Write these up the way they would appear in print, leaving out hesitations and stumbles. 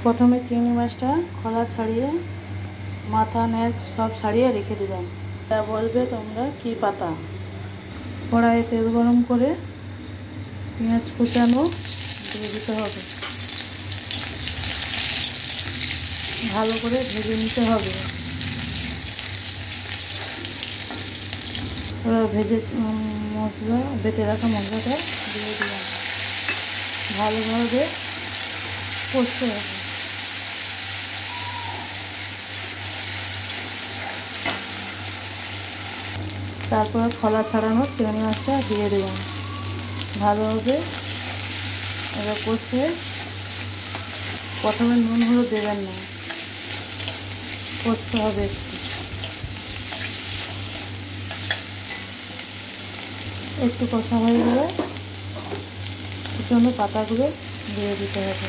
প্রথমে চিংড়ি মাছটা খোলা ছাড়িয়ে মাথা নেজ সব ছাড়িয়ে রেখে দিলাম। তা বলবে তোমরা কি পাতা। কড়াইয়ে তেল গরম করে পেঁয়াজ কুচানো দিয়ে দিতে হবে, ভালো করে ভেজে নিতে হবে। ভেজে মশলা বেটে রাখা মশলাটা দিয়ে দিলাম, ভালোভাবে কষতে হবে। তারপরে খোলা ছাড়ানো চিংড়ি মাছটা দিয়ে দিলাম, ভালোভাবে এবার কষে। প্রথমে নুন হলুদ দেবেন না, কষতে হবে একটু কষা হয়ে গেলে কুচনো পাতাগুলো দিয়ে দিতে হবে।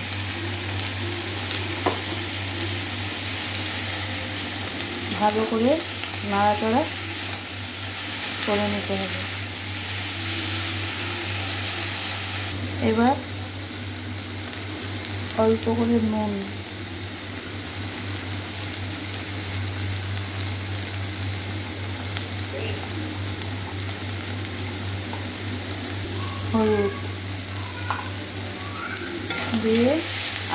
ভালো করে নাড়াচাড়া করে নিতে হবে। এবার অল্প করে নুন, হলুদ দিয়ে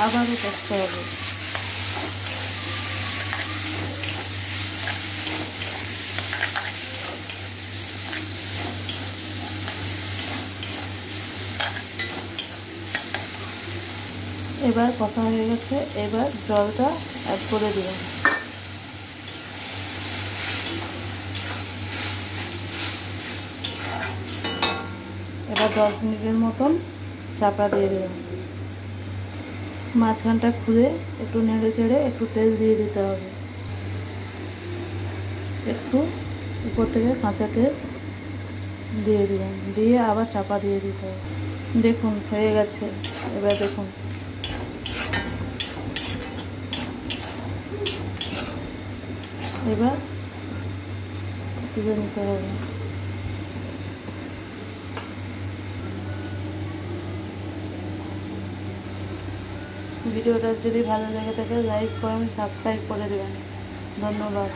আবারও কষতে হবে। এবার কষা হয়ে গেছে, এবার জলটা অ্যাড করে দিলাম। এবার 10 মিনিটের মতন চাপা দিয়ে দিলাম। মাঝখানটা খুলে একটু নেড়ে চেড়ে একটু তেল দিয়ে দিতে হবে, একটু উপর থেকে কাঁচা তেল দিয়ে দিলাম, দিয়ে আবার চাপা দিয়ে দিতে হবে। দেখুন হয়ে গেছে। এবার দেখুন এবার তুলে নিতে হবে। ভিডিওটা যদি ভালো লেগে থাকে লাইক করেন, সাবস্ক্রাইব করে দেবেন। ধন্যবাদ।